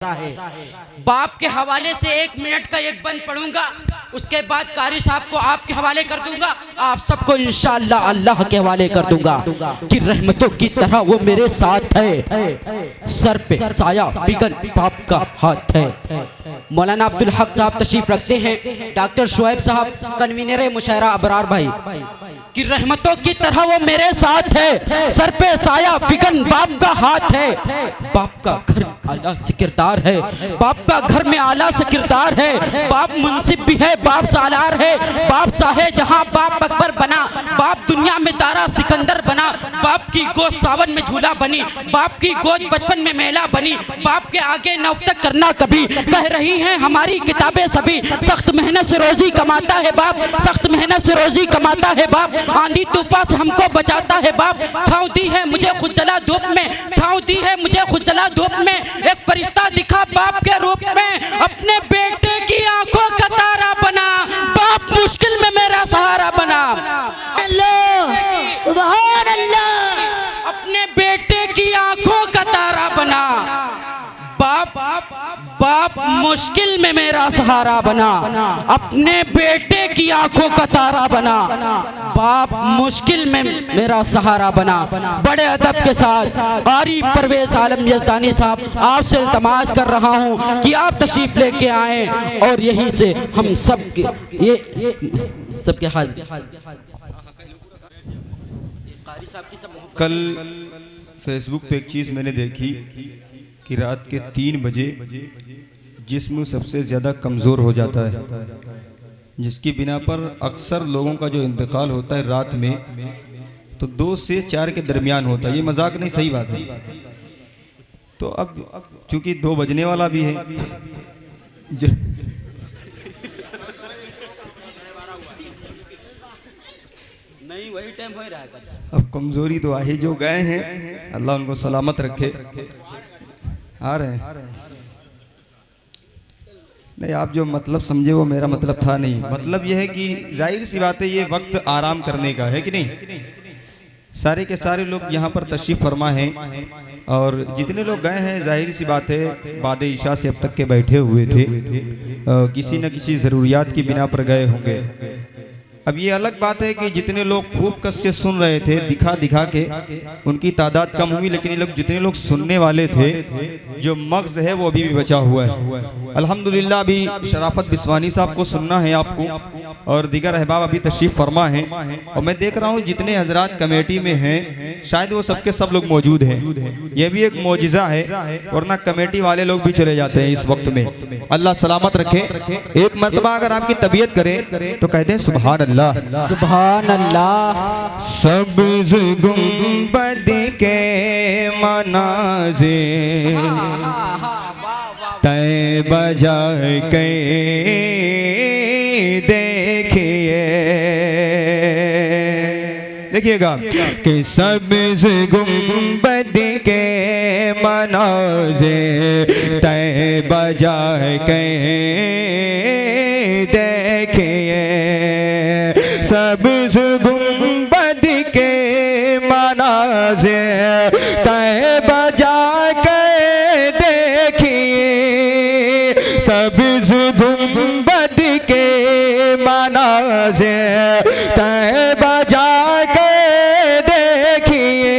है। बाप के हवाले से 1 मिनट का एक बंद पढ़ूंगा, उसके बाद कारी साहब को आपके हवाले कर दूंगा, आप सबको इंशाअल्लाह अल्लाह के हवाले कर दूंगा कि रहमतों की तरह वो मेरे साथ है, सर पे साया फिकर बाप का हाथ है। मौलाना अब्दुल हक साहब तशरीफ रखते हैं, डॉक्टर शुएब साहब कन्वीनर मुशायरा अबरार भाई कि रहमतों की तरह वो मेरे साथ है, सर पे साया फिकन बाप का हाथ है। बाप का घर आला से किरदार है, बाप का घर में आला से किरदार है। बाप मुंसिफ भी है, बाप सालार है, बाप साहे जहां बाप अकबर बना, बाप दुनिया में तारा सिकंदर बना। बाप की गोद सावन में झूला बनी, बाप की गोद बचपन में मेला बनी। बाप के आगे नौफ्तक करना कभी, कह रही हैं हमारी किताबें सभी। सख्त मेहनत से रोजी कमाता है बाप, सख्त मेहनत से रोजी कमाता है बाप। आंधी तूफान से हमको बचाता है बाप। छाँव दी है मुझे खुजला धूप में, छाँव दी है मुझे खुजला धूप में। एक फरिश्ता दिखा बाप के रूप में, अपने बेटे की आंखों का तारा बना। बाप मुश्किल में मेरा सहारा बना। अल्लाह सुभान अल्लाह, अपने बेटे की आंखों का तारा बना। बाप बाप मुश्किल में मेरा सहारा बना, अपने बेटे की आंखों का तारा बना। बाप मुश्किल में मेरा सहारा बना। बड़े अदब के साथ आरी परवेज आलम यज़दानी साहब, आपसे इल्तमास कर रहा हूं कि आप तशरीफ लेके आए और यहीं से हम सब ये सबके हाल। कल फेसबुक पे एक चीज़ मैंने देखी कि रात के 3 बजे जिस्म सबसे ज़्यादा कमज़ोर हो जाता है, जिसकी बिना पर अक्सर लोगों का जो इंतकाल होता है रात में तो 2 से 4 के दरमियान होता है। ये मजाक नहीं, सही बात है। तो अब चूंकि 2 बजने वाला भी है, नहीं वही टाइम हो रहा है। अब कमज़ोरी तो आहे जो गए हैं, अल्लाह उनको सलामत रखे। आ रहे हैं नहीं, आप जो मतलब समझे वो मेरा मतलब था नहीं। मतलब यह है कि जाहिर सी बात है ये वक्त आराम करने का है कि नहीं। सारे के सारे लोग यहाँ पर तशरीफ़ फरमा हैं और जितने लोग गए हैं जाहिर सी बात है बाद इशा से अब तक के बैठे हुए थे, किसी न किसी ज़रूरियात की बिना पर गए होंगे। अब ये अलग बात है कि जितने लोग खूब कस से सुन रहे थे दिखा दिखा के उनकी तादाद कम हुई, लेकिन ये लोग जितने लोग सुनने वाले थे जो मग़ज़ है वो अभी भी बचा हुआ है। अल्हम्दुलिल्लाह अभी शराफत बिस्वानी साहब को सुनना है आपको और दीगर अहबाब अभी तशरीफ़ फरमा हैं और मैं देख रहा हूँ जितने हजरात कमेटी में हैं शायद वो सबके सब लोग मौजूद हैं। ये भी एक मौजिज़ा है, वरना कमेटी वाले लोग भी चले जाते हैं इस वक्त में। अल्लाह सलामत रखे। एक मरतबा अगर आपकी तबीयत करे तो कहते हैं सुभान अल्लाह, सुभान अल्लाह। सब्ज़ गुंबद के मनाज़िर तैबा जाके देखिएगा कि सब्ज़ गुंबद के मनाज़िर तैबा जाके देखिए। सब्ज़ गुंबद के मनाज़िर तैबा जाके देखिए। सब्ज़ गुंबद के मनाज़िर तैबा जाके देखिए।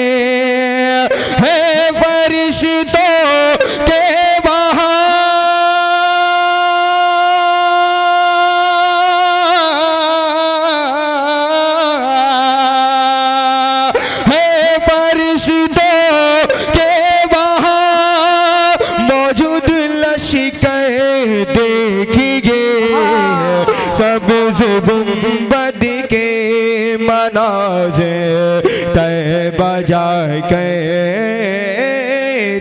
है फरिश्तों के वहाँ सब्ज़ गुंबद के मनाज़िर तैबा जाके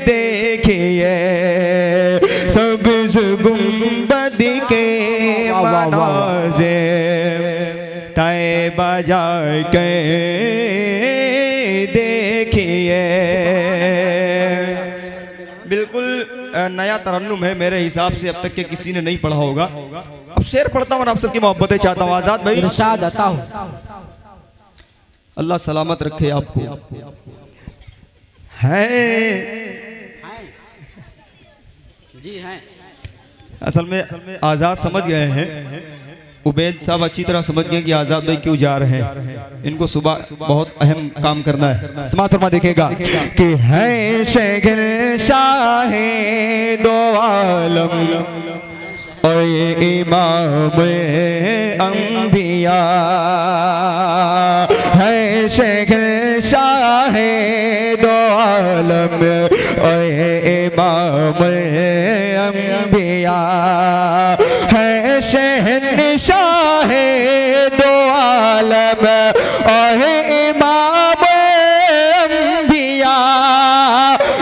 देखिए। सब्ज़ गुंबद के मनाज़िर तैबा जाके देखिए। बिल्कुल नया तरन्नुम है, मेरे हिसाब से अब तक के किसी ने नहीं पढ़ा होगा। अब शेर पढ़ता हूँ और आप सबकी मोहब्बतें चाहता हूँ। आजाद भाई इरशाद अता हो। अल्लाह सलामत रखे आपको। है जी हैं। असल में आज़ाद समझ गए हैं, उबैद साहब अच्छी तरह समझ गए कि आज़ाद भाई क्यों जा रहे हैं। इनको सुबह बहुत अहम काम करना है। समात फरमा देखेगा कि है शहंशाह दो आलम और इमाम अंबिया, है शहंशाह दो आलम और इमाम अंबिया, है शहंशाह दो आलम और इमाम अंबिया,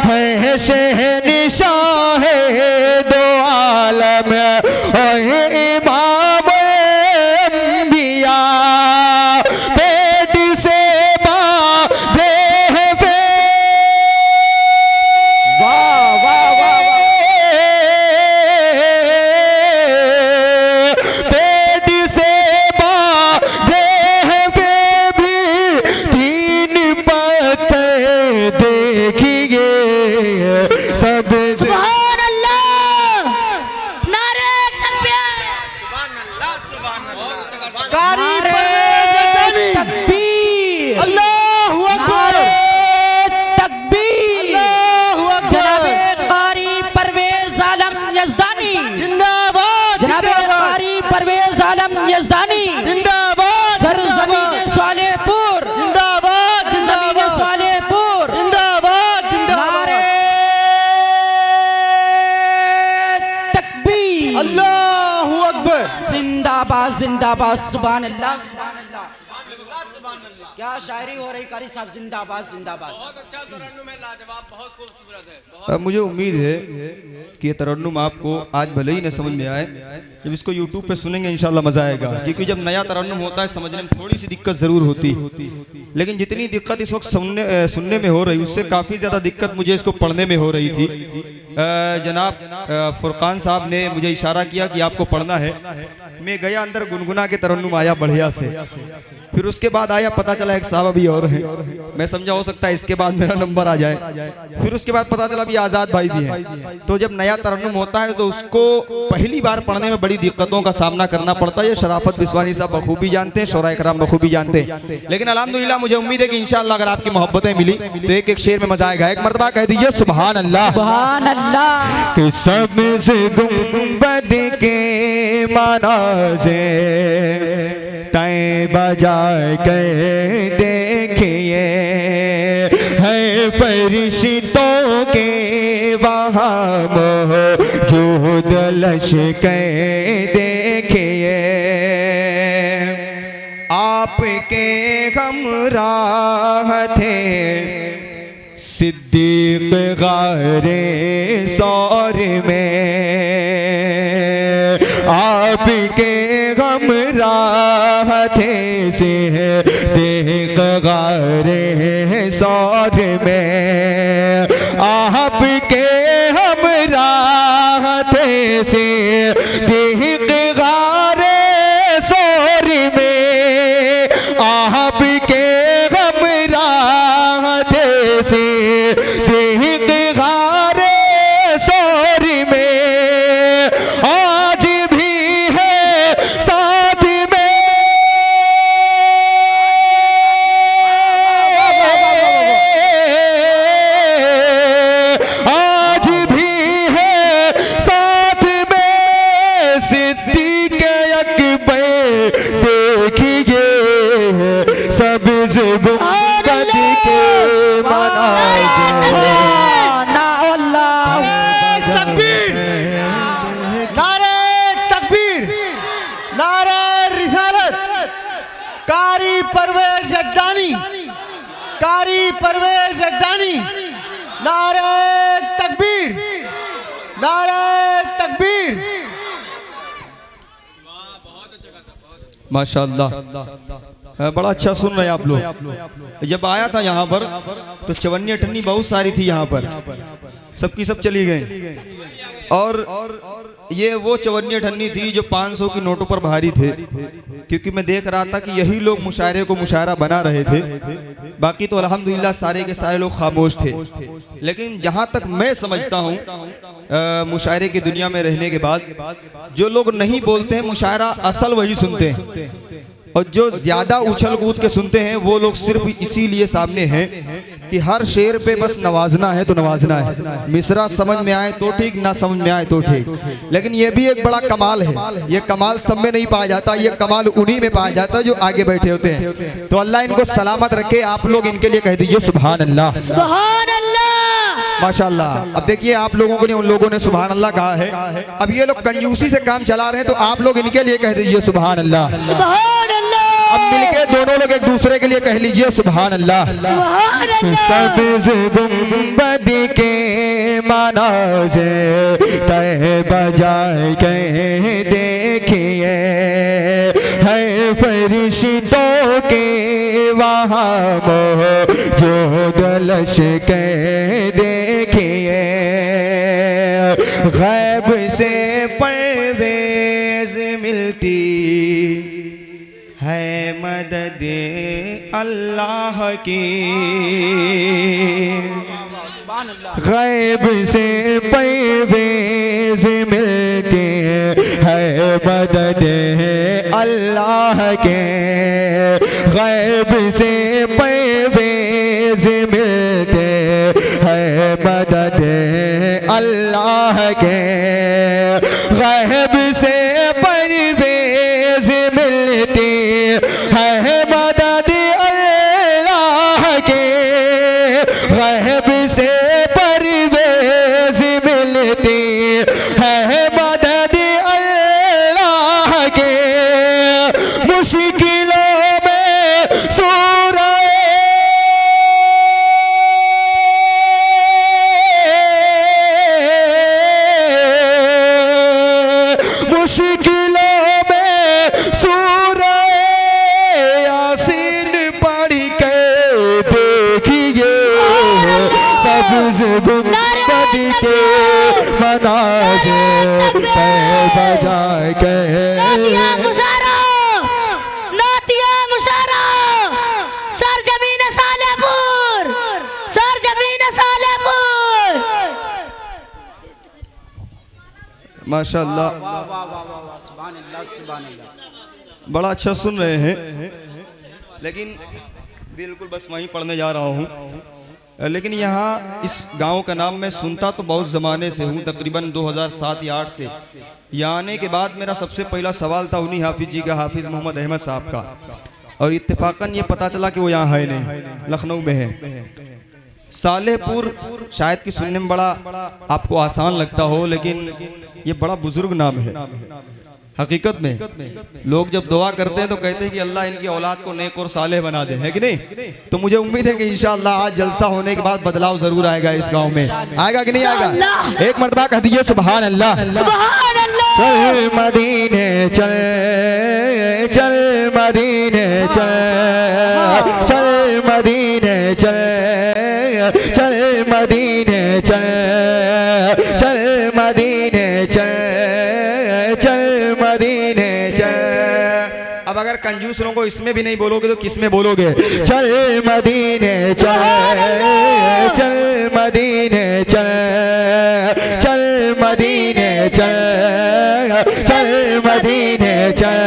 है शहंशाह दो आलम और इमाम अंबिया, पेट से बांधे हैं वाह वाह वाह, पेट से बांधे हैं वे भी तीन पत्ते देखिए सब सुभान अल्लाह, नारे तकबीर, तकबीर, अल्लाहु अकबर, तकबीर, जनाबे कारी परवेज आलम यज़दानी जिंदाबाद, जनाबे कारी परवेज आलम यज़दानी जिंदाबाद, सरज़मीन सालेहपुर जिंदाबाद, ज़मीन सालेहपुर जिंदाबाद, नारे तकबीर, अल्लाहु अकबर, जिंदाबाद जिंदाबाद, सुभान अल्लाह सुभान अल्लाह। क्या शायरी हो रही कारी साहब, जिंदाबाद जिंदाबाद। मुझे उम्मीद है कि ये तरन्नुम आपको आज भले ही न समझ में आए, जब इसको YouTube पे सुनेंगे इंशाल्लाह मजा आएगा। क्योंकि जब नया तरन्नुम होता है समझने में थोड़ी सी दिक्कत जरूर होती, लेकिन जितनी दिक्कत इस वक्त सुनने में हो रही उससे काफ़ी ज़्यादा दिक्कत मुझे इसको पढ़ने में हो रही थी। जनाब फुरकान साहब ने मुझे इशारा किया कि आपको पढ़ना है। मैं गया अंदर, गुनगुना के तरन्नुम आया बढ़िया से, फिर उसके बाद आया पता चला एक साहब अभी और है, मैं समझा हो सकता है इसके बाद मेरा नंबर आ जाए। फिर उसके बाद पता चला भी आज़ाद भाई भी है। तो जब नया तरन्नुम होता है तो उसको पहली बार पढ़ने में बड़ी दिक्कतों का सामना करना पड़ता है। ये शराफत बिस्वानी साहब बखूबी जानते हैं, शोरा इकराम बखूबी जानते हैं। लेकिन अल्हम्दुलिल्लाह मुझे उम्मीद है कि इंशाअल्लाह अगर आपकी मोहब्बतें मिली तो एक एक शेर में मजा आएगा। एक मरतबा कह दीजिए सुभान अल्लाह, सुभान अल्लाह। कि सबसे गुंबद के मनाज़े तय बजा के देखिए, है फरिश्तों के वहाँ मौजूद लश्कर देखिए, आपके हमराह थे सिद्दीक गारे सौर में, आपके हमराह थे सिद्दीक गारे सौर में, आपके हमराह थे सिद्दीक गारे सौर में, आपके हमराह थे सिद्दीक गारे सौर में, आज भी है साथ में, आज भी है साथ में सिद्दीक अकबर देखिए, सब्ज़ गुंबद के मनाज़े तकबीर, नारे तकबीर, नारे रिसालत, कारी परवेज यज़दानी, कारी परवेज यज़दानी, नारे तकबीर, नारे तकबीर। माशाअल्लाह, बड़ा अच्छा सुन रहे हैं आप लोग। जब आया था यहाँ पर तो चवन्नी अठन्नी बहुत सारी थी यहाँ पर, सबकी सब चली गई। और ये वो चवन्नी अठन्नी थी जो 500 की नोटों पर भारी थे। क्योंकि मैं देख रहा था कि यही लोग मुशायरे को मुशायरा बना रहे थे, बाकी तो अल्हम्दुलिल्लाह सारे के सारे लोग खामोश थे। लेकिन जहाँ तक मैं समझता हूँ मुशायरे की दुनिया में रहने के बाद, जो लोग नहीं बोलते हैं मुशायरा असल वही सुनते हैं, और जो ज्यादा उछल कूद के सुनते हैं वो लोग सिर्फ इसीलिए सामने हैं कि हर शेर पे बस नवाजना है तो नवाजना है, मिसरा समझ में आए तो ठीक, ना समझ में आए तो ठीक। लेकिन ये भी एक बड़ा कमाल है, ये कमाल सब में नहीं पाया जाता, ये कमाल उन्हीं में पाया जाता है जो आगे बैठे होते हैं। तो अल्लाह इनको सलामत रखे। आप लोग इनके लिए कह दीजिए सुभान अल्लाह, सुभान अल्लाह, माशाल्लाह। अब देखिए आप लोगों को नहीं, उन लोगों ने सुभान अल्लाह कहा है। अब ये लोग कंजूसी से काम चला रहे हैं, तो आप लोग इनके लिए कह दीजिए सुभान अल्लाह, सुभान अल्लाह। अब मिलके दोनों लोग एक दूसरे के लिए कह लीजिए सुभान अल्लाह। सुभान अल्लाह। सब्ज़ गुंबद के मनाज़े तह बजाए के देखिए, है फरिश्तों के वहाँ जो दलश के देखिए, गैब से परवेज़ मिलती है मदद अल्लाह की, गैब से परवेज़ मिलती है मदद अल्लाह के, गैब से परवेज़ मिलते है मदद अल्लाह के, गैब से परवेज़ मिलती है मदद अल्लाह के, गैब से परवेज़ मिलती है मदद अल्लाह के, मुश्किलों में सूरा मुश्किलों में सूरा यासीन पढ़ के देखिए, सब्ज़ गुंबद के मनाज़े तह बजाए के, नातिया मुशारा, नातिया मुशारा, सरजमीन सालेपुर, सरजमीन सालेपुर। माशाअल्लाह बड़ा अच्छा सुन रहे हैं। लेकिन बिल्कुल बस वहीं पढ़ने जा रहा हूँ। लेकिन यहाँ इस गांव का नाम मैं सुनता तो बहुत ज़माने से हूँ, तकरीबन 2007 या 8 से। यहाँ आने के बाद मेरा सबसे पहला सवाल था उन्हीं हाफिज जी का, हाफिज़ मोहम्मद अहमद साहब का, और इत्तेफाकन ये पता चला कि वो यहाँ है नहीं, लखनऊ में है। सालेहपुर शायद कि सुनने में बड़ा आपको आसान लगता हो, लेकिन ये बड़ा बुजुर्ग नाम है। हकीकत में लोग जब दुआ करते हैं तो कहते हैं कि अल्लाह इनकी औलाद को नेक और सालेह बना दे, है कि नहीं? तो मुझे उम्मीद है कि इंशाअल्लाह आज जलसा होने के बाद बदलाव जरूर आएगा इस गांव में। आएगा कि नहीं आएगा? एक मरतबा कह दीजिए सुभान अल्लाह, सुभान अल्लाह। चल मदीने चल, चल मदीने चल, चल मदीने चल, चल मदीने चल, चल मदीने चल, चल मदीने चल। अब अगर कंजूस लोगों को इसमें भी नहीं बोलोगे तो किस में बोलोगे? चल मदीने चल, चल मदीने चल, चल मदीने चल, चल मदीने चल।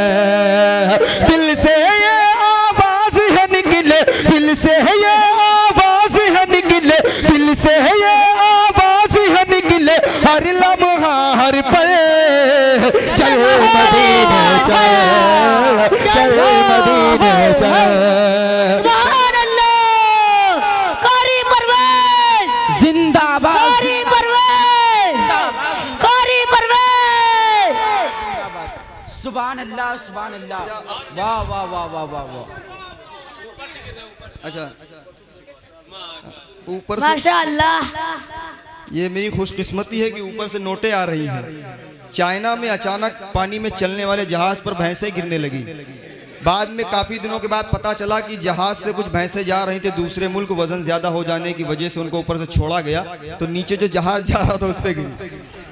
दिल से ये आवाज है निकले, दिल से ये आवाज है निकले, दिल से ये आवाज है निकले, हर लम्हा हर पल, चल मदीने चल, चल मदीने चल। सुभान अल्लाह। कारी परवेज जिंदाबाद, कारी परवेज, कारी परवेज। सुभान अल्लाह, सुभान अल्लाह, वाह वाह वाह वाह वाह वाह। अच्छा ऊपर से माशाअल्लाह। ये मेरी खुशकिस्मती है कि ऊपर से नोटें आ रही हैं। चाइना में अचानक पानी में चलने वाले जहाज पर भैंसें गिरने लगी। बाद में काफ़ी दिनों के बाद पता चला कि जहाज से कुछ भैंसें जा रही थी दूसरे मुल्क, वजन ज़्यादा हो जाने की वजह से उनको ऊपर से छोड़ा गया, तो नीचे जो जहाज जा रहा था उस पर गिरी।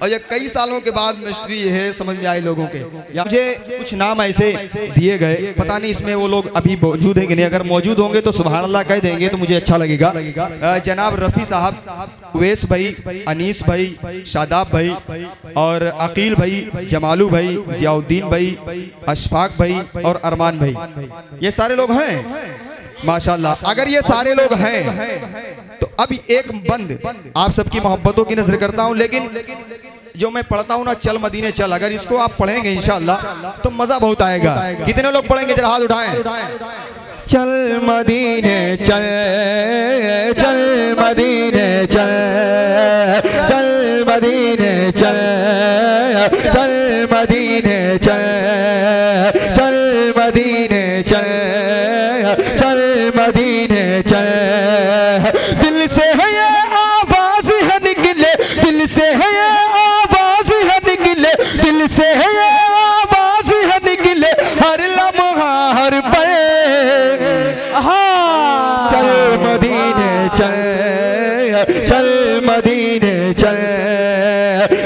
और ये कई सालों के बाद मिस्ट्री ये है समझ में आए लोगों के। मुझे कुछ नाम ऐसे दिए गए, पता नहीं इसमें वो लोग अभी मौजूद हैं कि नहीं, अगर मौजूद होंगे तो सुभान अल्लाह कह देंगे तो मुझे अच्छा लगेगा। जनाब रफ़ी साहब, उवैस भाई, अनीस भाई, शादाब भाई और अकील भाई, जमालू भाई, जियाउद्दीन भाई, अशफाक भाई और अरमान भाई, ये सारे लोग हैं माशाल्लाह। अगर ये सारे लोग हैं तो अब एक बंद आप सबकी मोहब्बतों की नजर करता हूं, लेकिन जो मैं पढ़ता हूं ना, चल मदीने चल, अगर इसको आप पढ़ेंगे इंशाअल्लाह तो मजा बहुत आएगा। कितने लोग पढ़ेंगे जरा हाथ उठाएं। चल मदीने चल, चल मदीने चल, चल मदीने चल, चल मदीने चल, चल मदीने चल, चल मदीने चल। दिल से है ये आवाज है निकले, दिल से है ये आवाज है निकले, दिल से है ये आवाज है निकले, हर लम्हा हर पल। चल मदीने चल, चल मदीने चल,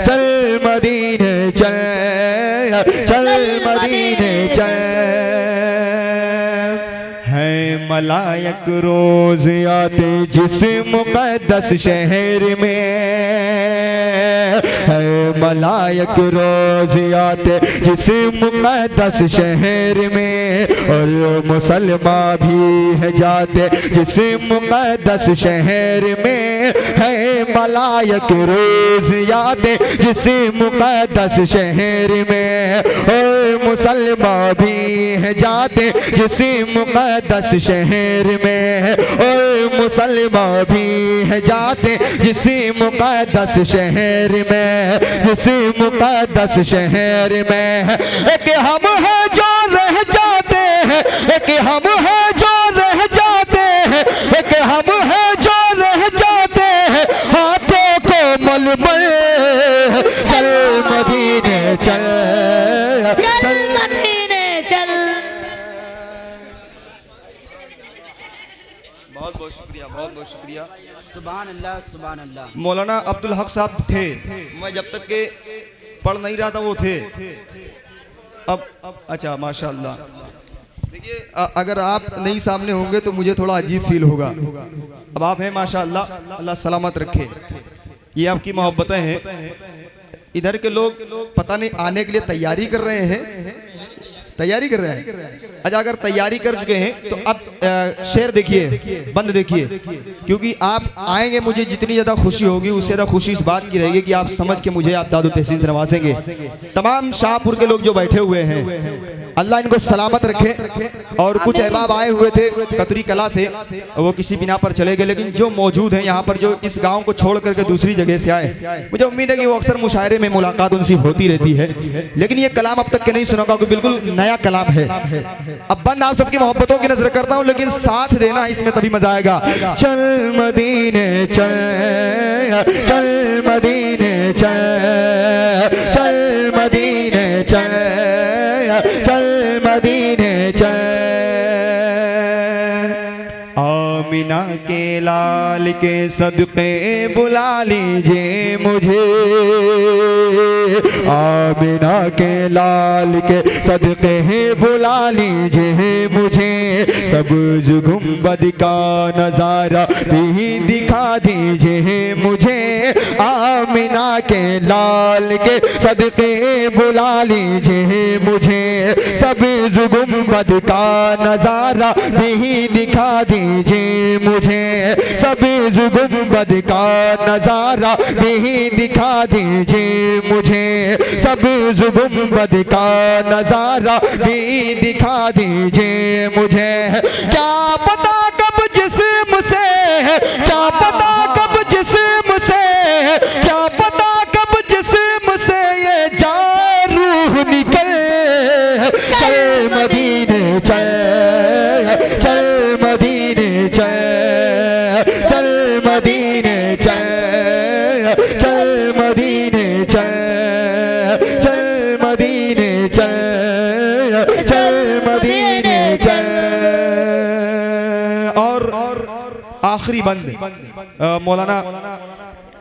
चल मदीने चल, चल मदीने चल। है मलायक रोज आते जिस मुक़द्दस शहर में, है मलायक रोज आते जिस मुक़द्दस शहर में, और मुसलमान भी है जाते जिस मुक़द्दस शहर में, है मलायक रोज आते जिस मुक़द्दस शहर में, और मुसलमान भी है जाते जिस मुक़द्दस शहर में, और मुसलमान भी है जाते जिस मुक़द्दस शहर में, जिस मुक़द्दस शहर में। एक हम है जो रह जाते हैं, एक हम है जो रह जाते हैं, एक हम है जो रह जाते हैं, हाथों को मलमल। चल मदीने चल, चल मदीने चल। बहुत बहुत शुक्रिया, बहुत बहुत शुक्रिया। सुभान अल्लाह, सुभान अल्लाह। मौलाना अब्दुल हक साहब थे, मैं जब तक के पढ़ नहीं रहा था वो थे। अब अच्छा माशाल्लाह। देखिए अगर आप नहीं सामने होंगे तो मुझे थोड़ा अजीब फील होगा। अब आप हैं माशाल्लाह, अल्लाह सलामत रखे। ये आपकी मोहब्बतें हैं। इधर के लोग पता नहीं आने के लिए तैयारी कर रहे हैं, तैयारी कर रहे हैं। अच्छा अगर तैयारी कर चुके हैं तो अब शेर देखिए, बंद देखिए, क्योंकि आप आएंगे मुझे जितनी ज़्यादा खुशी होगी उससे ज़्यादा खुशी इस बात की रहेगी कि आप समझ के मुझे आप दादो तहसीन से नवाजेंगे। तमाम शाहपुर के लोग जो बैठे हुए हैं अल्लाह इनको सलामत रखे। और कुछ अहबाब आए हुए थे कतरी कला से, वो किसी बिना पर चले गए, लेकिन जो मौजूद हैं यहाँ पर, जो इस गाँव को छोड़ करके दूसरी जगह से आए, मुझे उम्मीद है कि वो अक्सर मुशायरे में मुलाकात उनसे होती रहती है, लेकिन ये कलाम अब तक के नहीं सुना क्योंकि बिल्कुल नया कलाम है। अब बंद आप सबकी मोहब्बतों की नजर करता हूँ, लेकिन साथ देना इसमें तभी मजा आएगा। चल मदीने चल, चल मदीने चल, चल मदीने चल, चल मदीने चल। आमिना के लाल के सदक़े बुला लीजिए मुझे, आमिना के लाल के सदक़े बुला लीजिए मुझे, सब्ज़ गुंबद का नज़ारा भी दिखा दीजिए मुझे। आमिना के लाल के सदक़े बुला लीजिए मुझे, सब्ज़ गुंबद का नज़ारा भी दिखा दीजिए मुझे, सब्ज़ गुंबद का नज़ारा भी दिखा दीजिए मुझे, सब्ज़ गुंबद का नज़ारा भी दिखा दीजिए मुझे। क्या पता कब जिस्म से, क्या पता कब जिस्म से, क्या पता कब जिस्म से ये जान रूह निकल। चल मदीने चल, चल मदीने चल, चल मदीने चल, चल मदीने चल, चल मदीने चल, चल मदीने चल। और आखिरी बंद मौलाना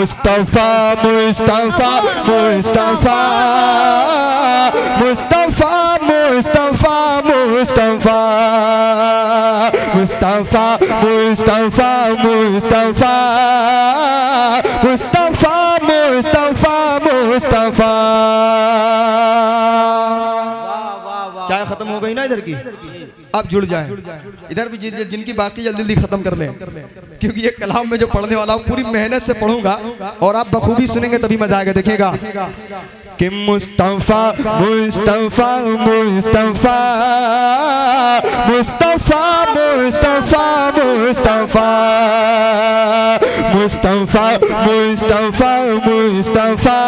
मुस्तफा मुस्तफा मुस्तफा मुस्तफा मुस्तफा मुस्तफा मुस्तफा मुस्तफा मुस्तफा मुस्तफा मुस्तफा मुस्तफा। चाय खत्म हो गई ना इधर की, अब जुड़ जाए इधर भी जिनकी बाकी जल्दी जल्दी खत्म कर लें, क्योंकि ये कलाम में जो पढ़ने वाला हूँ पूरी मेहनत से पढ़ूंगा और आप बखूबी सुनेंगे तभी मजा आएगा। देखिएगा कि मुस्तफा मुस्तफा मुस्तफा मुस्तफा मुस्तफा मुस्तफा मुस्तफा मुस्तफा मुस्तफा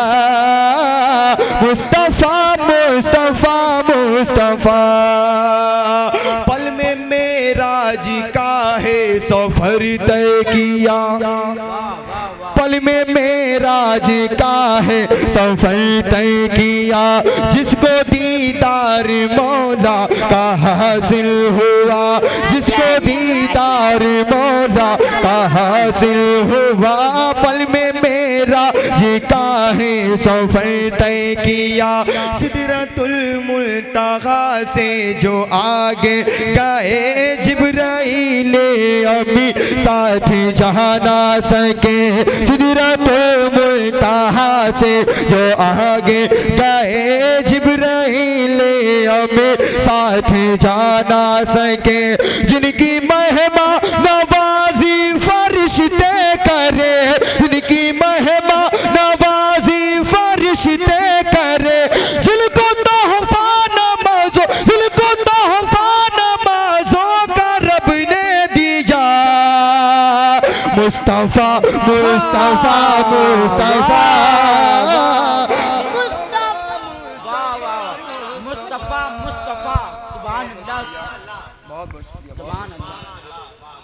मुस्तफा मुस्तफा मुस्तफा। पल में मेराज का है सफर तय किया, पल में मेराज का है सफर तय किया, जिसको दीदार मौला का हासिल हुआ, जिसको दीदार मौला का हासिल हुआ। पल में मेराज का है सफर तय किया, सिदरतुल मुंतहा से जो आगे गए जिब्राइल अभी साथ जहाँ ना सके, सिदरतुल मुंतहा से जो आगे गए जिब्राइल अभी साथ जाना सके, जिनकी महिमा नवाजी फरिश्ते करे, जिनकी महिमा नवाजी फरिश्ते करे, जिनको तोहफा नमाज़ों, जिनको तोहफा नमाज़ों का रब ने दिया। मुस्तफा मुस्तफा मुस्तफा मुस्तफा मुस्तफा सुभान अल्लाह सुभान अल्लाह।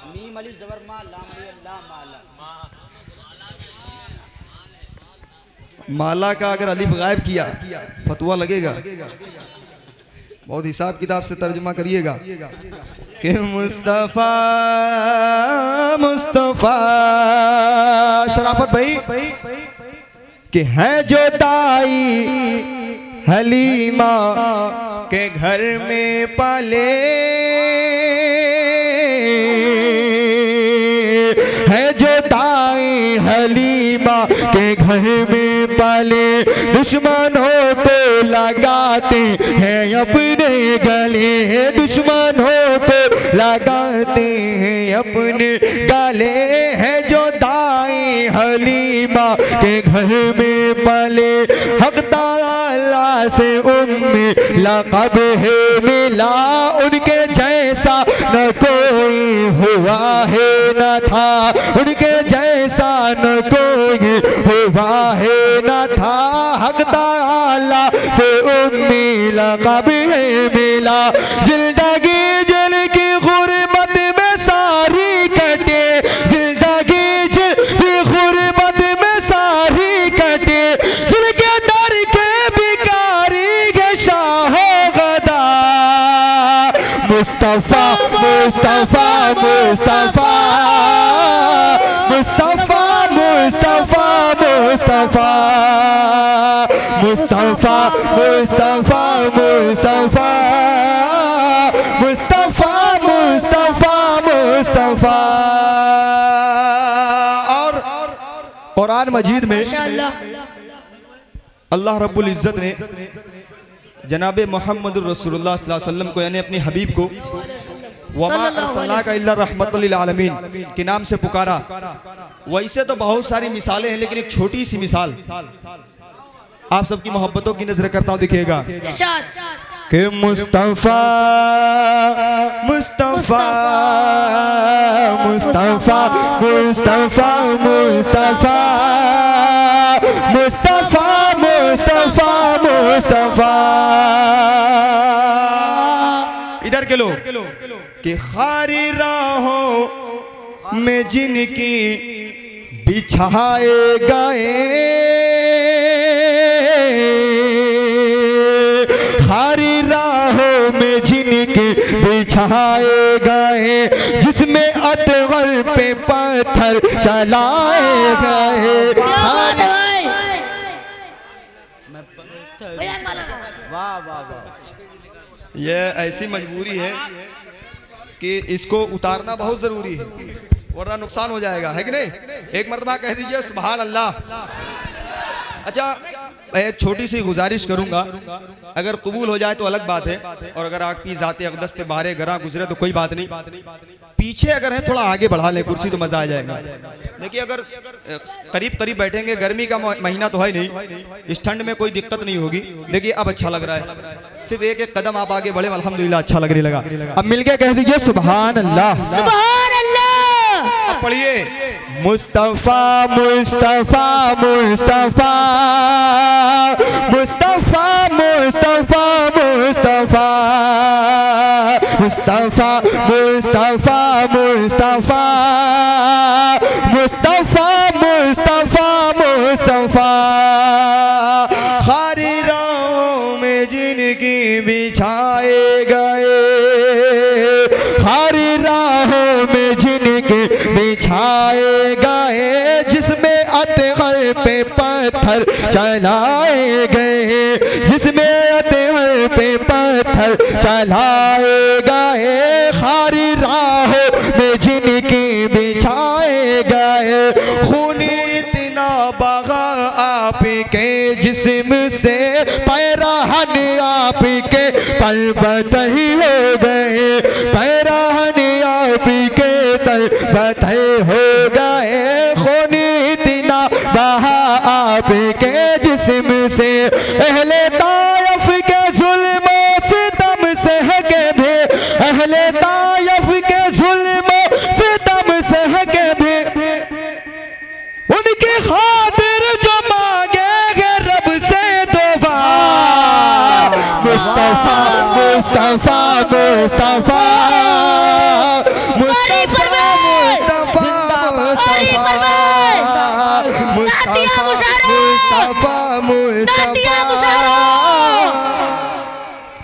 मीम अलिफ ज़बर मा लाम अल्लाह माला। माला का अगर अलिफ गायब किया फतवा लगेगा, बहुत हिसाब किताब से तर्जुमा करिएगा कि मुस्तफा मुस्तफा। शराफत भाई कि है जो दाई हलीमा के घर में पाले, है जो दाई हलीमा के घर में पाले, दुश्मनों को लगाते हैं अपने गले, दुश्मनों को लगाते हैं अपने गले, है जो दाई हलीमा के घर में पले। हक ताला से उम्मे लक़ब है मिला, उनके जैसा न कोई हुआ है न था, उनके जैसा न कोई हुआ है न था। हक ताला से उम्मी लक़ब है मिला, जिंदगी जिल की गुर्बत में सारी कटे, जिंदगी जिल की गुर्बत में सारी कटे, जिनके दर के भिखारी के शाहो गदा। मुस्तफा मुस्तफा मुस्तफा मुस्तफा मुस्तफा मुस्तफा मुस्तफा मुस्तफा मुस्तफा मुस्तफा मुस्तफा मुस्तफा। और कुरान मजीद में अल्लाह रब्बुल इज्जत ने जनाब मोहम्मद रसूलुल्लाह सल्लल्लाहु अलैहि वसल्लम को यानी अपनी हबीब को वमा अरसलनाका इल्ला रहमतल लिल आलमीन के नाम से पुकारा। वैसे तो बहुत सारी मिसालें हैं, लेकिन एक छोटी सी मिसाल आप सबकी मोहब्बतों की नजर करता हूँ, दिखेगा कि मुस्तफा मुस्तफा मुस्तफा मुस्तफा मुस्तफा मुस्तफा मुस्तफा मुस्तफा। इधर के लोग कि खारी राहों में जिनकी बिछाए गए, खारी राहों में जिनके बिछाए गए जिसमें अतवर पे पत्थर चलाए गए। क्या बात है भाई। भैया माला लगा। वाह वाह वाह। ये ऐसी मजबूरी है कि इसको उतारना बहुत जरूरी है वरना नुकसान हो जाएगा, है कि नहीं? एक मरतबा कह दीजिए सुभान अल्लाह। अच्छा, एक छोटी सी गुजारिश करूंगा, अगर कबूल हो जाए तो अलग बात है, और अगर आपकी ज़ात अक़दस पे बारे गरा गुजरे तो कोई बात नहीं। पीछे अगर है थोड़ा आगे बढ़ा ले कुर्सी तो मजा आ जाएगा। देखिए अगर करीब करीब बैठेंगे, गर्मी का महीना तो है नहीं, इस ठंड में कोई दिक्कत नहीं होगी। देखिए अब अच्छा लग रहा है, सिर्फ एक एक कदम आप आगे बढ़े, अल्हम्दुलिल्लाह अच्छा लगने लगा। अब मिलके कह दीजिए सुभान अल्लाह। सुभान अल्लाह। अब पढ़िए मुस्तफा मुस्तफा मुस्तफा मुस्तफा मुस्तफा मुस्तफा मुस्तफा मुस्तफा मुस्तफा मुस्तफा मुस्तफा मुस्तफा खारी राहों में जिनकी बिछाए गए, खारी राहों में जिनके बिछाए गए जिसमें अतहर पे पत्थर चलाए गए, जिसमें अतहर पे पत्थर चलाए गए, खारी राहों में जिनके बिछाए गए। खून इतना बगा आपके जिस्म से, पैराहन आपके पर्वत ही हो गए, पैराहन आपके पर्वत हो गए। खून इतना बहा आपके जिस्म से, अहले तायफ के जुल्मों सितम सह के भी, अहले तायफ के जुल्मों सितम सह के भी, उनकी खातिर जो मांगे है रब से दुआ। मुस्तफा मुस्तफा मुस्तफा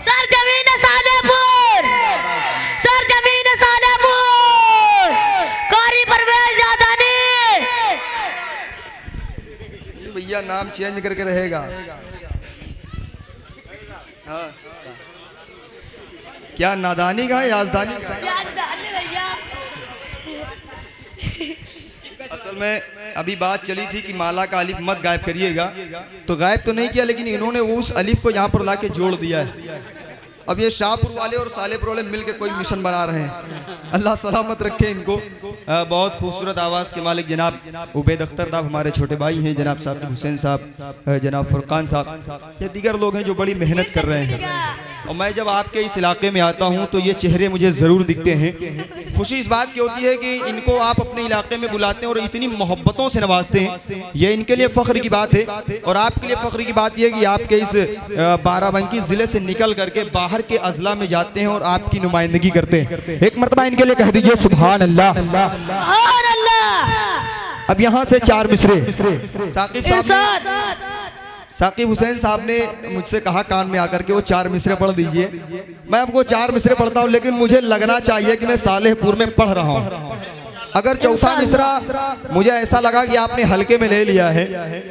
सरजमीन सालेपुर, सरजमीन सालेपुर, कारी परवेज जादानी। भैया नाम चेंज करके रहेगा। हाँ। क्या नादानी का है याजदानी का है? भैया असल में अभी बात चली थी कि माला का अलिफ मत गायब करिएगा, तो गायब तो नहीं किया, लेकिन इन्होंने उस अलिफ को यहाँ पर लाके जोड़ दिया है। अब ये शाहपुर वाले और सालेपुर वाले मिलके कोई मिशन बना रहे हैं, अल्लाह सलामत रखे इनको। बहुत खूबसूरत आवाज़ के मालिक जनाब उबैद अख्तर साहब हमारे छोटे भाई हैं, जनाब साकिब हुसैन साहब, जनाब फुरकान साहब, ये दीगर लोग हैं जो बड़ी मेहनत कर रहे हैं। और मैं जब आपके इस इलाके में आता हूँ तो ये चेहरे मुझे ज़रूर दिखते हैं। खुशी इस बात की होती है कि इनको आप अपने इलाके में बुलाते हैं और इतनी मोहब्बतों से नवाजते हैं, ये इनके लिए फ़ख्र की बात है। और आपके लिए फ़ख्र की बात यह है कि आपके इस बाराबंकी ज़िले से निकल करके बाहर के अजला में जाते हैं और आपकी नुमाइंदगी करते हैं। एक मरतबा इनके लिए कह दीजिए सुभान अल्लाह। सुभान अल्लाह। अब यहाँ से चार मिसरे साकिब हुसैन साहब ने मुझसे कहा कान में आकर के वो चार मिसरे पढ़ दीजिए। मैं आपको चार मिसरे पढ़ता हूँ, लेकिन मुझे लगना चाहिए कि मैं सालेहपुर में पढ़ रहा हूँ। अगर चौथा मिसरा मुझे ऐसा लगा कि आपने हल्के में ले लिया है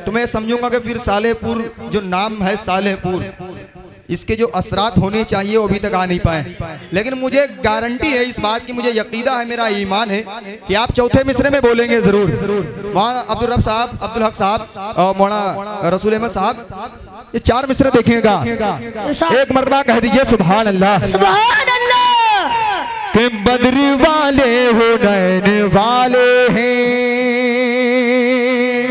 तो मैं समझूंगा कि फिर सालेहपुर जो नाम है सालेहपुर, इसके जो असरात होने चाहिए वो अभी तक आ नहीं पाए। लेकिन मुझे गारंटी है इस बात की, मुझे यकीदा है, मेरा ईमान है कि आप चौथे मिसरे में बोलेंगे जरूर। वहाँ अब्दुल रब साहब, अब्दुल हक साहब और मौलाना रसूल अहमद साहब, ये चार मिसरे देखिएगा। एक मरतबा कह दीजिए सुभान अल्लाह। सुभान अल्लाह। कि बद्री वाले हुनैन वाले हैं,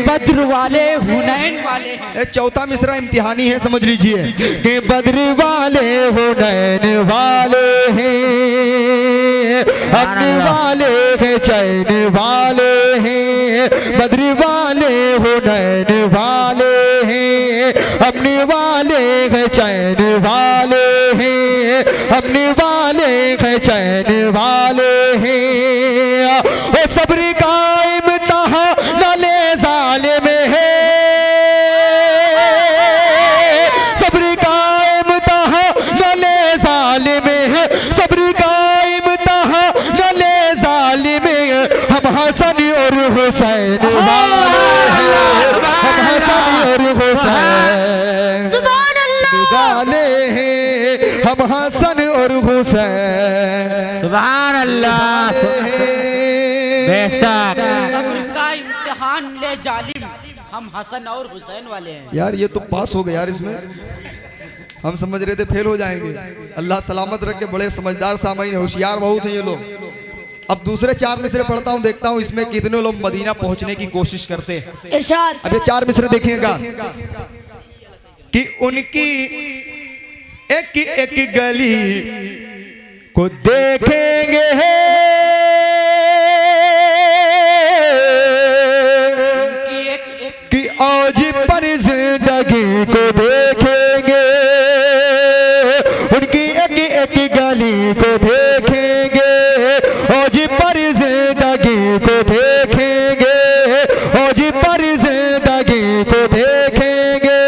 बद्र वाले हुनैन वाले हैं। ये चौथा मिसरा इम्तिहानी है, समझ लीजिए। कि बद्री वाले हुनैन वाले हैं, अमन वाले हैं, चैन वाले हैं। बद्री वाले हुनैन वाले हैं, अमन वाले हैं, चैन वाले हैं। अमन वाले हैं, चैन वाले हैं। ओ सब्र कायम तहा नाले जालिम है, सब्र कायम तहा नाले जालिम है। सब्र का हसन और हुसैन वाले हैं, हम हसन और हुसैन सुभान अल्लाह वाले हैं, हम हसन और हुसैन सुभान अल्लाह बेशक। सब्र का इम्तिहान ले जालिम, हम हसन और हुसैन वाले हैं। यार ये तो पास हो गए यार, इसमें हम समझ रहे थे फेल हो जाएंगे। अल्लाह सलामत रख के, बड़े समझदार सामाइन, होशियार बहुत हैं ये लोग। अब दूसरे 4 मिसरे पढ़ता हूँ, देखता हूँ इसमें कितने लोग मदीना पहुंचने की कोशिश करते हैं। इरशाद। अब ये 4 मिसरे देखिएगा कि उनकी एक एक गली को देखेंगे कि औज पर जिंदगी को देखेंगे, उनकी एक एक गली को देखेंगे, औज पर जिंदगी को देखेंगे, औज पर जिंदगी को देखेंगे,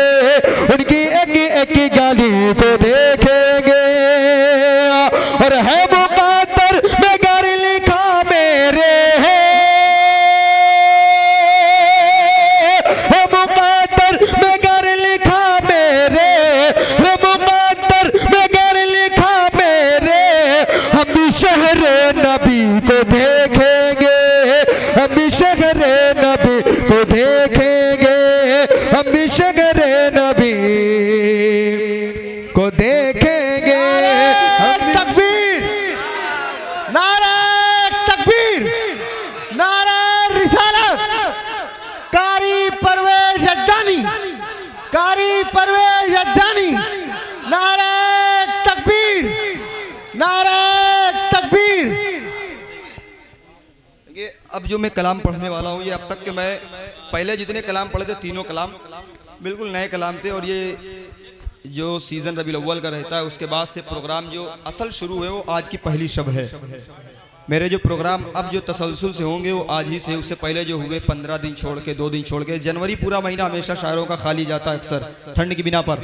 उनकी एक एक गली को देखेंगे। और है मुक़द्दर में घर लिखा मेरे है मुक़द्दर में घर लिखा मेरे, है मुक़द्दर में घर लिखा मेरे, हम भी शहरे नबी को देखेंगे, हम भी शहरे नबी को देखेंगे, हम भी शहरे नबी को देखेंगे। तकबीर, नारा तकबीर, नारा रिसालत, कारी परवेज अद्दानी, कारी परवेज अद्दानी, नारा तकबीर, नारा तकबीर। ये अब जो मैं कलाम पढ़ने वाला हूँ, ये अब तक के मैं पहले जितने कलाम पढ़े थे, तीनों कलाम बिल्कुल नए कलाम थे। और ये जो सीज़न रबीउल अव्वल का रहता है, उसके बाद से प्रोग्राम जो असल शुरू हुए वो आज की पहली शब है। मेरे जो प्रोग्राम अब जो तसलसल से होंगे वो आज ही से, उससे पहले जो हुए 15 दिन छोड़ के, 2 दिन छोड़ के। जनवरी पूरा महीना हमेशा शायरों का खाली जाता है अक्सर ठंड की बिना पर,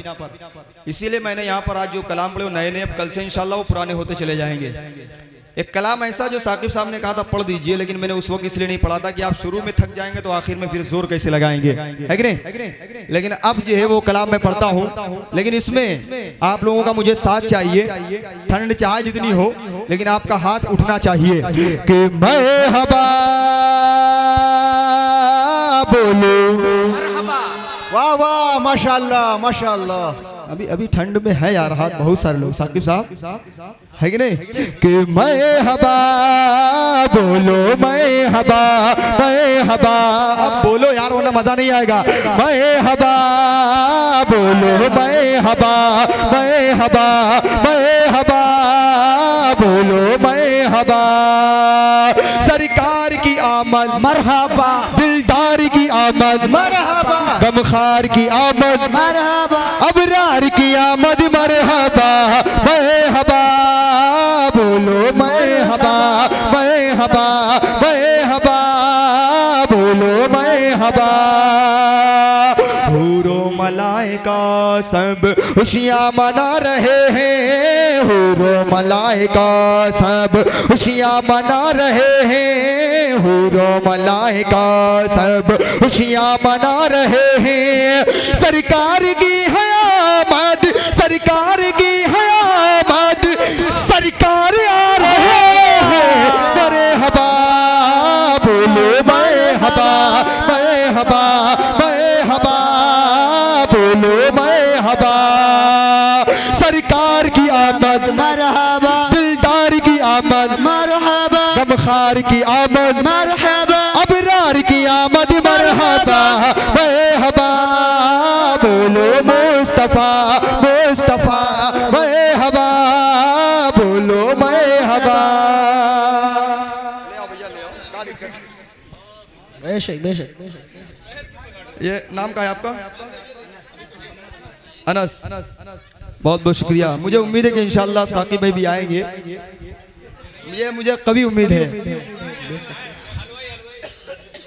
इसीलिए मैंने यहाँ पर आज जो कलाम पढ़े वो नए नए, अब कल से इंशाल्लाह वो पुराने होते चले जाएंगे। एक कलाम ऐसा जो साकिब साहब ने कहा था पढ़ दीजिए, लेकिन मैंने उस वक्त इसलिए नहीं पढ़ा था कि आप शुरू में थक जाएंगे तो आखिर में फिर जोर कैसे लगाएंगे, है कि नहीं। लेकिन अब जो है वो कलाम मैं पढ़ता हूँ, लेकिन इसमें आप लोगों का मुझे साथ चाहिए। ठंड चाहे जितनी हो, लेकिन आपका हाथ उठना चाहिए कि मैं हवा बोलूं। वाह वाह, माशाल्लाह माशाल्लाह। अभी अभी ठंड में है यार हाथ बहुत सारे लोग, साकिब साहब है कि नहीं, कि मैं हवा बोलो, मैं हवा, मैं हवा। अब बोलो यार वरना मजा नहीं आएगा। मैं हवा बोलो, मैं हवा, मैं हवा, मैं हवा बोलो, मैं हवा। सरकार की आमद मरहबा, दिलदार की आमद मरहबा, गमखार की आमद मरहबा, अबरार की आमद मरहबा। मैं हवा बोलो, मैं हवा, मैं हवा, मैं हवा बोलो, मैं हवा। हूरो मलाइका सब खुशियाँ मना रहे हैं, हूरो मलाइका सब खुशियाँ मना रहे हैं, हूरो मलाइका सब खुशियाँ मना रहे हैं। सरकार की हयामत, सरकार की हयामत, सरकार आ रहे हैं। मरे हवा बोलो, मैं हवा, मैं हवा, मैं हवा बोलो, मैं हवा। सरकार की आमद मरहबा, दिलदार की आमद मरहबा, गमखार की आमद मरहबा, अबरार की आमद मरहबा। मैं हवा बोलो मुस्तफा, मुस्तफा, मैं हवा बोलो, मैं हवा। ले आओ भैया, ले आओ, क्या दिक्कत है? बेशक बेशक। ये नाम का है आपका? अनस। बहुत बहुत शुक्रिया। मुझे उम्मीद है कि इंशाल्लाह साकिब भाई भी आएंगे, ये मुझे कभी उम्मीद है।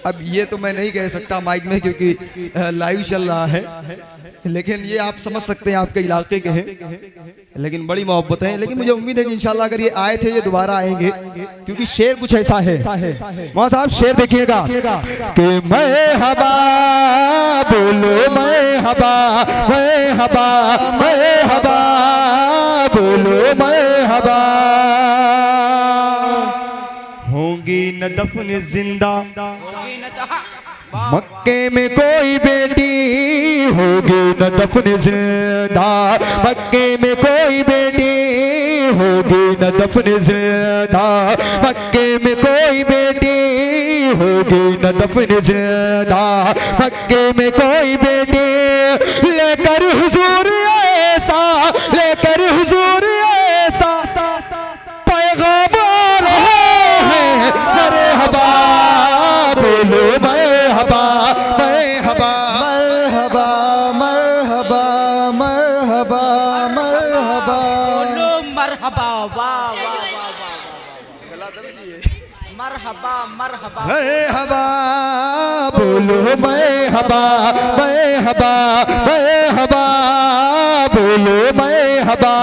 अब ये तो मैं नहीं कह सकता माइक में क्योंकि लाइव चल रहा है, लेकिन ये आप समझ सकते हैं आपके इलाके के हैं, लेकिन बड़ी मोहब्बत है। लेकिन मुझे उम्मीद है कि इंशाल्लाह अगर ये आए थे ये दोबारा आएंगे, क्योंकि शेर कुछ ऐसा है। वहाँ साहब शेर देखिएगा कि मैं हवा बोलो, मैं हवा, मैं हवा, मैं हवा बोलो, मैं हवा। होंगी न दफन जिंदा मक्के में कोई बेटी, होगी न दफन जिंदा मक्के में कोई बेटी, होगी न दफन जिंदा मक्के में कोई बेटी, होगी न दफन जिंदा मक्के में कोई बेटी। लेकर हुजूर ऐसा, लेकर हुजूर ऐसा पैगाम आ रहे हैं। मरहबा बोलो, मरहबा, मरहबा, मरहबा, मरहबा, मरहबा, मरहबा बोलो मरहबा, वाह मरहबा, मरहबा, मरहबा बोलो, मरहबा, मरहबा, मरहबा बोलो, मरहबा।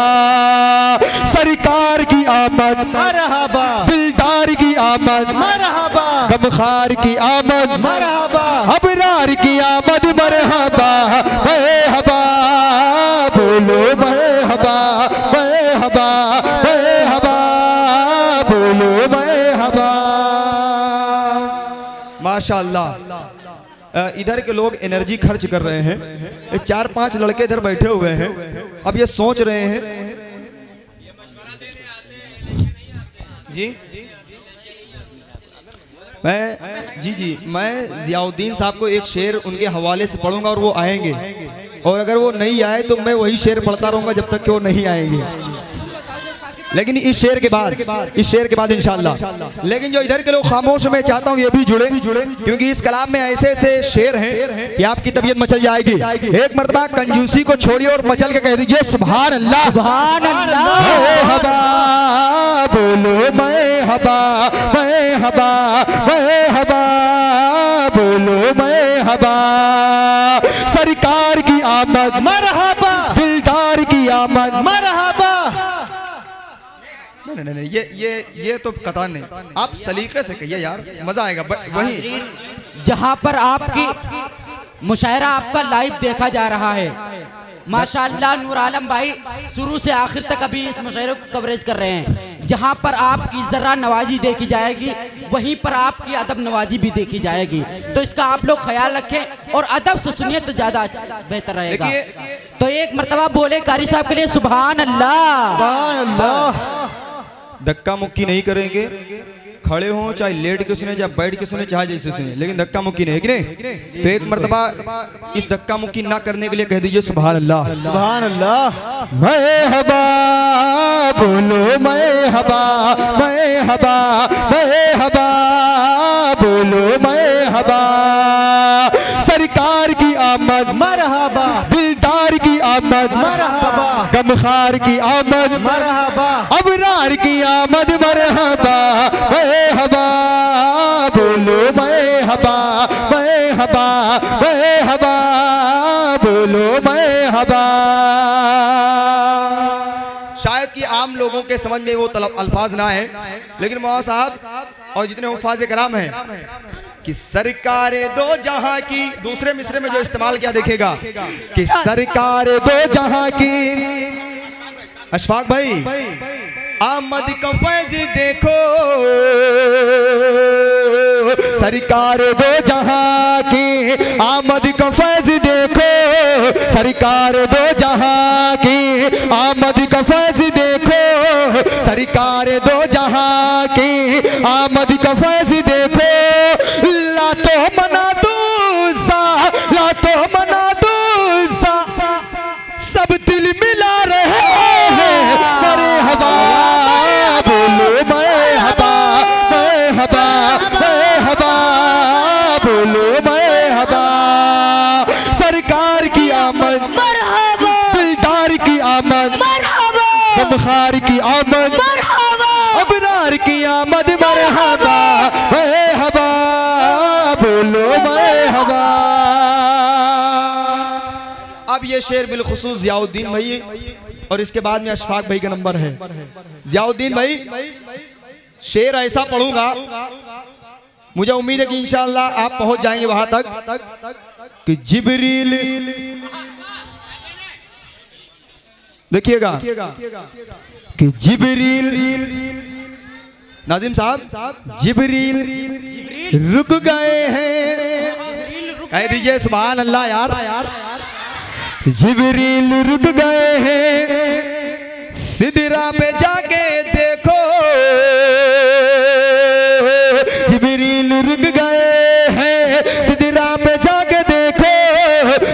सरकार की आमद मरहबा, दिलदार की आमद मरहबा, गमखार की आमद मरहबा, अबरार की आमद मरहबा, मरहबा बोलो, मरहबा, मरहबा, मरहबा बोलो, मरहबा। माशाअल्लाह इधर के लोग एनर्जी खर्च कर रहे हैं। 4-5 लड़के इधर बैठे हुए हैं, अब ये सोच रहे हैं जी मैं जियाउद्दीन साहब को एक शेर उनके हवाले से पढ़ूंगा और वो आएंगे, और अगर वो नहीं आए तो मैं वही शेर पढ़ता रहूंगा जब तक कि वो नहीं आएंगे। लेकिन इस शेर के बाद इंशाअल्लाह। लेकिन जो इधर के लोग खामोश, मैं चाहता हूँ ये भी जुड़े, क्योंकि इस कलाम में ऐसे ऐसे शेर हैं कि आपकी तबीयत मचल जाएगी। एक मर्तबा कंजूसी को छोड़िए और मचल के कह दीजिए सुभान अल्लाह, सुभान अल्लाह। मरहबा बोलो, मरहबा, मरहबा, मरहबा बोलो, मरहबा। सरकार की आमद मरहबा, दिलदार की आमद मरहबा। नहीं, ये तो कतान नहीं, आप सलीके से कहिए यार, मजा आएगा। वही जहां पर आपकी मुशायरा आपका लाइव देखा जा रहा है, माशाअल्लाह नूर आलम भाई शुरू से आखिर तक अभी इस मुशायरे को कवरेज कर रहे हैं। जहां पर आपकी जरा नवाजी देखी जाएगी, वहीं पर आपकी अदब नवाजी भी देखी जाएगी। तो इसका आप लोग ख्याल रखें और अदब से सुनिए तो ज्यादा बेहतर रहेगा। तो एक मर्तबा बोले कारी साहब के लिए सुभान अल्लाह, सुभान अल्लाह। धक्का मुक्की नहीं करेंगे, खड़े हों चाहे लेट के सुने, चाहे बैठ के सुने, चाहे जैसे सुने, लेकिन धक्का मुक्की नहीं है कि नहीं। तो एक मर्तबा इस धक्का मुक्की ना करने के लिए कह दीजिए सुभान अल्लाह, सुभान अल्लाह। मरहबा बोलो, मरहबा, मरहबा, मरहबा बोलो, मरहबा। सरकार की आमद मरहबा, दिलदार की आमद मरहबा, गमखार की आमद मरहबा, अबरार की आमद मरहबा, मरहबा बोलो, मरहबा, मरहबा, मरहबा बोलो, मरहबा। शायद कि आम लोगों के समझ में वो अल्फाज ना है, लेकिन मौला साहब और जितने हुफ़ाज़ कराम हैं कि सरकारे दो जहां की, दूसरे मिसरे में जो इस्तेमाल किया देखेगा कि सरकारे दो जहां की। अशफाक भाई आमद का फैज़ देखो, सरकार दो जहां की आमद का फैज़ देखो, सरकार दो जहां की आमद का फैज़ देखो, सरकार दो जहां की आमद का फैज़ देखो। ला तो मना दूसा, ला तो मना दूसा, सब दिल मिला रहे हैं। मरहबा बोलो, मरहबा, मरहबा, मरहबा बोलो, मरहबा। सरकार की आमद मरहबा, दिलदार की आमद मरहबा, गमखार की आमद मरहबा, अबरार की आमद मरहबा, मरहबा बोलो, मरहबा। अब ये शेर बिलखुसूस ज़ियाउद्दीन भाई और इसके बाद में अशफाक भाई का नंबर है। ज़ियाउद्दीन भाई शेर ऐसा पढ़ूंगा, मुझे उम्मीद है कि इंशाअल्लाह आप पहुंच जाएंगे वहां तक कि जिब्रील, देखिएगा कि जिब्रील, नाजिम साहब, जिब्रील रुक गए हैं, कह दीजिए सुभान अल्लाह यार। जिब्रील रुक गए हैं, सिदरा पे जाके देखो, जिब्रील रुक गए हैं, सिदरा पे जाके देखो,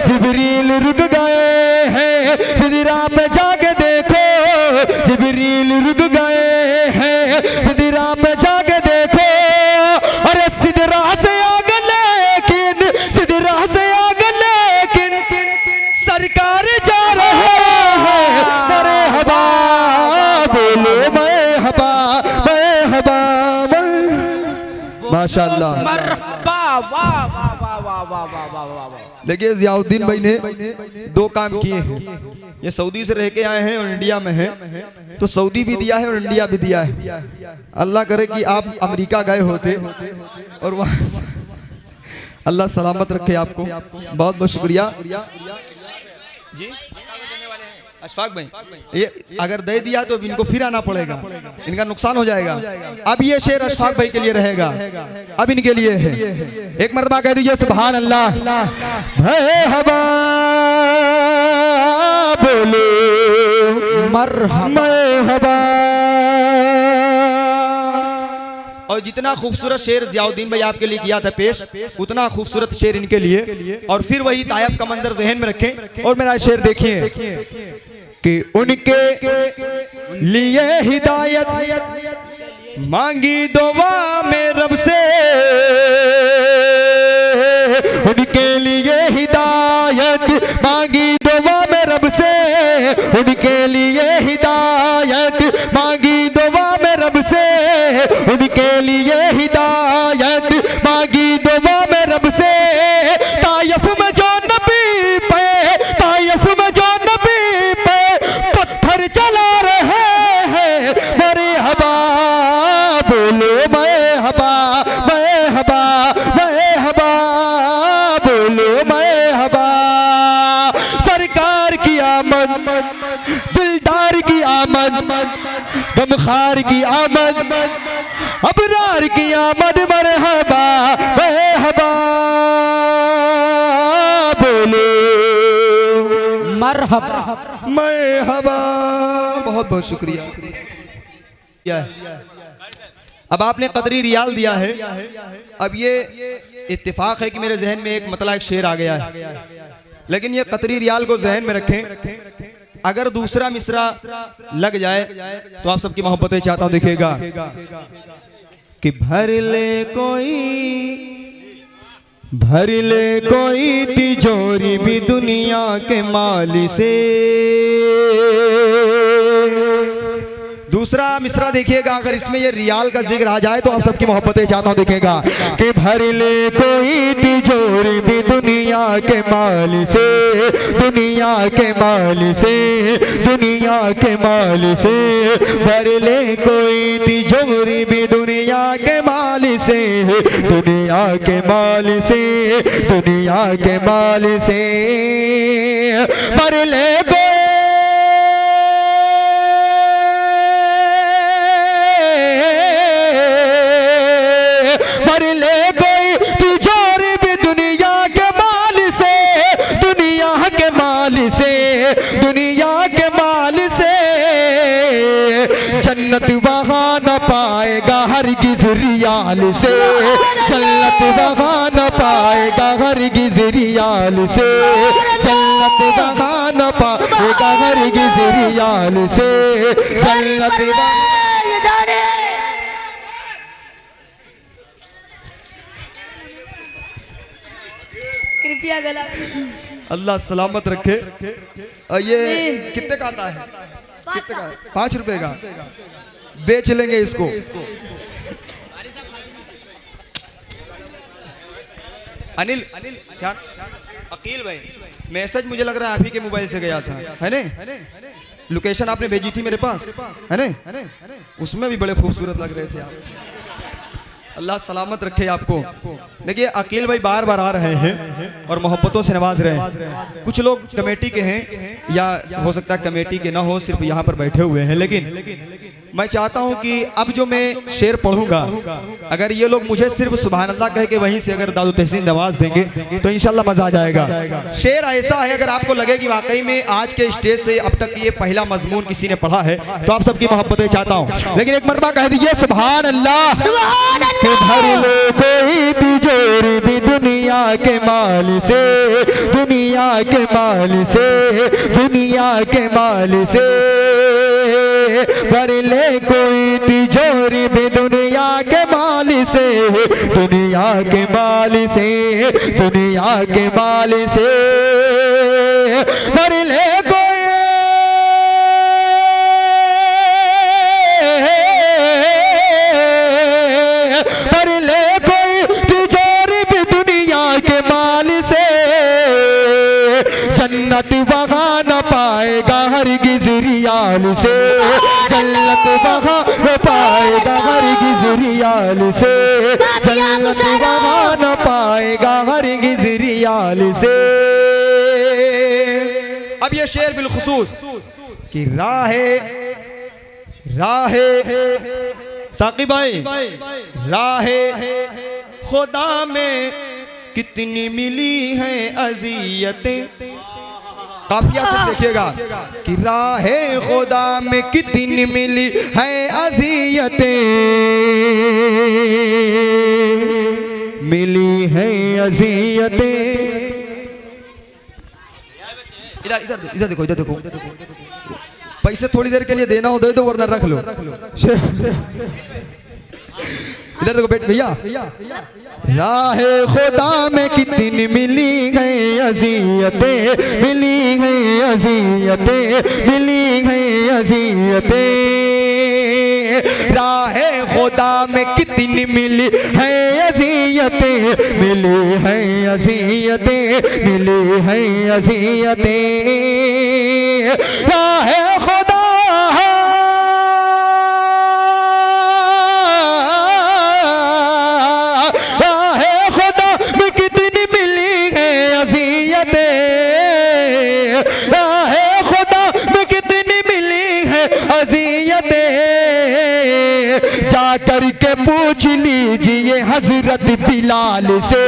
जिब्रील रुक गए हैं, सिदरा पे जाके देखो, जिब्रील रुक गए हैं, सिदरा पे जाके देखो। अरे सिदरा से आगे लेकिन, सिदरा से आगे लेकिन सरकार जा रहे हैं। मरहबा बोलो मरहबा, मरहबा माशाअल्लाह, मरहबा, वाह वाह वाह वाह वाह वाह वाह वाह वाह। देखिए ज़ियाउद्दीन भाई ने दो काम किए हैं, ये सऊदी से रह के आए हैं और इंडिया में हैं, तो सऊदी भी दिया है और इंडिया भी दिया है। अल्लाह करे कि आप अमेरिका गए होते और वहाँ अल्लाह सलामत रखे आपको। बहुत बहुत शुक्रिया जी। अशफाक भाई ये अगर दे दिया तो इनको फिर आना पड़ेगा, इनका नुकसान हो जाएगा। अब ये शेर अशफाक भाई के लिए रहेगा, अब इनके लिए है। एक मरतबा कह दीजिए सुभान अल्लाह। मरहबा बोलो मरहबा। और जितना खूबसूरत शेर ज़ियाउद्दीन भाई आपके लिए किया था पेश, उतना खूबसूरत शेर इनके लिए। और फिर वही तायफ का मंजर जहन में रखें और मेरा शेर देखिए कि उनके लिए हिदायत मांगी दुआ में रब से, उनके लिए हिदायत मांगी दुआ में रब से, उनके लिए हिदायत मांगी दुआ में रब से, उनके लिए हिदायत मांगी दुआ में रब से। तायफ में जो नबी पे, तायफ में जो नबी पे पत्थर चला रहे हैं। मरहबा बोलो मरहबा, मरहबा मरहबा बोलो मरहबा। सरकार की आमद, दिलदार की आमद, गमखार की आमद, अबरार की आमद। मरहबा मरहबा बोलो मरहबा मरहबा। बहुत बहुत शुक्रिया। अब आपने कदरी रियाल दिया है, अब ये इत्तेफाक है कि मेरे जहन में एक मतलब एक शेर आ गया है, लेकिन ये कतरी रियाल को जहन में रखें। अगर दूसरा मिसरा लग जाए तो आप सबकी मोहब्बतें चाहता हूं। देखिएगा कि भर ले कोई तिजोरी भी दुनिया के माल से। दूसरा मिसरा देखिएगा, अगर इसमें ये रियाल का जिक्र आ जाए तो आप सबकी मोहब्बतें चाहता हूं। देखेगा कि भर ले कोई तिजोरी भी दुनिया के माल से, दुनिया के माल से, दुनिया के माल से। भर ले कोई तिजोरी भी दुनिया के माल से, दुनिया के माल से, दुनिया के माल से। भर ले जन्नत वहाँ न पाएगा हरगिज़ रियाल से, जन्नत वहाँ न पाएगा हरगिज़ रियाल से, जन्नत वहाँ न पाएगा हरगिज़ रियाल से, जन्नत कृपया गला। अल्लाह सलामत रखे। ये कितने का आता है? कितने का? 5 रुपए का। बेच लेंगे इसको। अनिल क्या अकील भाई, मैसेज मुझे लग रहा है आप ही के मोबाइल से गया था, है ना? लोकेशन आपने भेजी थी मेरे पास, है ना? उसमें भी बड़े खूबसूरत लग रहे थे आप। अल्लाह सलामत रखे आपको। देखिए अकील भाई बार बार आ रहे हैं और मोहब्बतों से नवाज रहे हैं। कुछ लोग कमेटी के हैं या हो सकता है कमेटी के ना हो, सिर्फ यहाँ पर बैठे हुए हैं, लेकिन मैं चाहता हूँ कि अब जो मैं शेर पढ़ूंगा, अगर ये लोग मुझे सिर्फ सुभान अल्लाह कह के वहीं से अगर दादू तहसीन नवाज देंगे तो इंशाल्लाह मजा आ जाएगा। शेर ऐसा है, अगर आपको लगे कि वाकई में आज के स्टेज से अब तक ये पहला मजमून किसी ने पढ़ा है तो आप सबकी मोहब्बतें चाहता हूँ, लेकिन एक मरतबा कह दीजिए सुभान अल्लाह। सुभान अल्लाह। भर लो कोई तिजोरी भी दुनिया के माल से, दुनिया के माल से, दुनिया के माल से। भर ले कोई तिजोरी भी दुनिया के माल से, दुनिया के माल से, दुनिया के माल से। भर ले कोई, भर ले कोई तिजोरी भी दुनिया के माल से। जन्नत वहाँ न पाएगा हरगिज़ रियाल से, जन्नत वहाँ न पाएगा हरगिज़ रियाल से, जन्नत वहाँ न पाएगा हरगिज़ रियाल से। अब ये शेर बिलखुसूस कि राहे राहे साकिब भाई, राहे खुदा में कितनी मिली हैं अज़ियतें। काफिया से देखिएगा कि राहे खुदा में कितनी मिली हैं अज़ियतें, मिली हैं अज़ियतें। इधर देखो, इधर देखो। पैसे थोड़ी देर के लिए देना हो दे दो, वरना रख लो। इधर देखो बेट भैया, राहे खुदा में कितनी मिली हैं अज़ियतें, मिली हैं अज़ियतें, मिली हैं अज़ियतें। राहे खुदा में कितनी मिली हैं अज़ियतें, मिली हैं अज़ियतें, मिली हैं अज़ियतें। राहे खुदा जा करके पूछ लीजिए हजरत बिलाल से,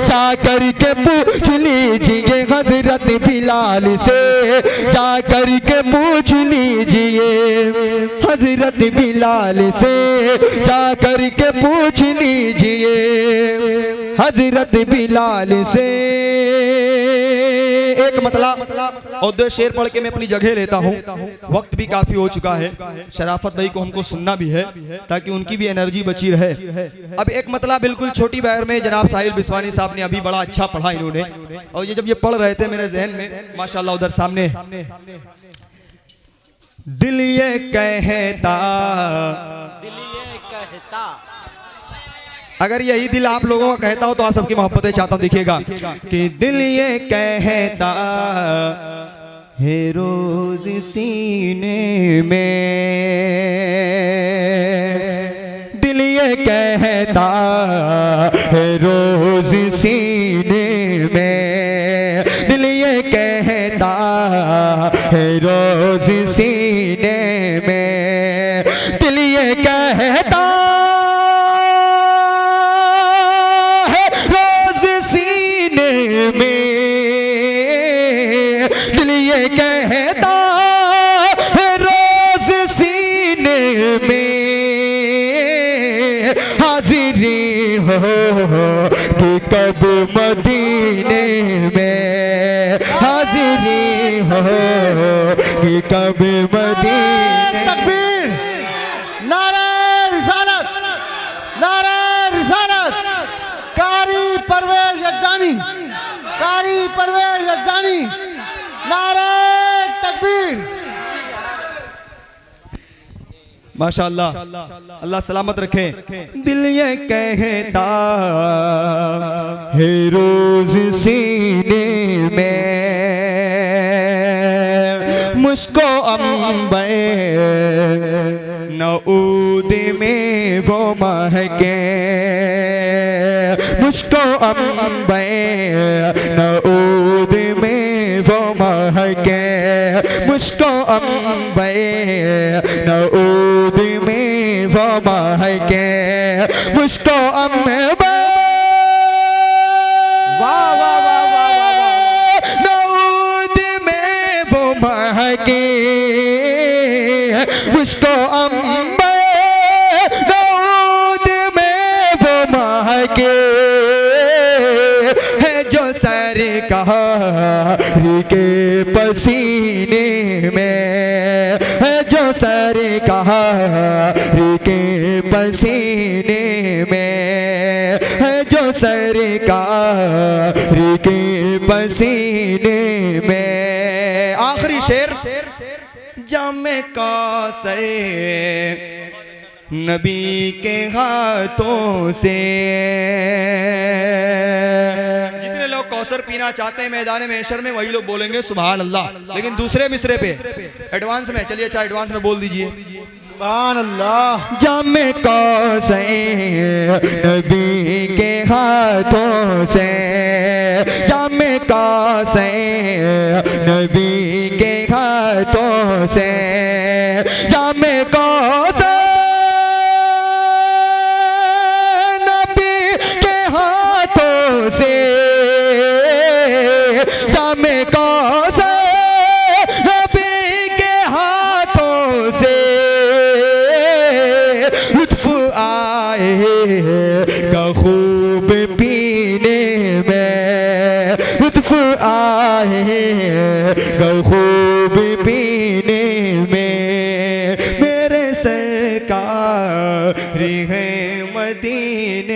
जा करके पूछ लीजिए हजरत बिलाल से, जा करके पूछ लीजिए हजरत बिलाल से, जा करके पूछ लीजिए हजरत बिलाल से। एक मतलब और दो शेर पढ़ के मैं अपनी जगह लेता हूँ, वक्त भी काफी हो चुका है। शराफत भाई को हमको सुनना भी है ताकि उनकी भी एनर्जी बची रहे। अब एक मतलब बिल्कुल छोटी बैर में जनाब साहिल बिस्वानी साहब ने अभी बड़ा अच्छा पढ़ा इन्होंने, और ये जब ये पढ़ रहे थे मेरे जहन में माशाल्लाह उधर सामने दिल ये कहता, अगर यही दिल आप लोगों का कहता हो तो आप सबकी मोहब्बतें चाहता हूं। देखिएगा कि दिल ये कहता है रोज सीने में, दिल ये कहता है रोज सीने में, दिल ये कहता है रोज सीने में, दिल ये कहता कहता है रोज सीने में, हाजिरी हो कि कब मदीने में, हाजिरी हो कि कब मदीने। तकबीर, नारे रिसालत, नारे रिसालत। कारी परवेज अज्जानी, कारी परवेज अज्जानी, नारे तकबीर। माशाअल्लाह, अल्लाह सलामत रखे। दिल ये कहता है रोज सीने मुझको अंबर नऊद में वो महके, मुझको अंबर नऊद में वो महके, मुझको अंबर नऊद में वो महके, मुझको अंबर नऊद में वो महके, मुझको अंबर नऊद में वो महके, है जो सरकारी के पसीने में, है जो सरकारी के पसीने में, है जो सरकारी के पसीने में। आखिरी शेर, जामे कौसर नबी के हाथों से। जितने लोग कौसर पीना चाहते हैं मैदान महशर में वही लोग बोलेंगे सुभान अल्लाह, लेकिन दूसरे मिसरे पे एडवांस में, चलिए अच्छा एडवांस में बोल दीजिए सुभान अल्लाह। जामे कौसर नबी के हाथों से, जामे कौसर नबी के हाथों से, जामे कौसर नबी के हाथों से, जामे कौसर नबी के हाथों से, लुत्फ आएगा खूब पीने में, लुत्फ आएगा खूब पीने में, मेरे सरकार है मदीने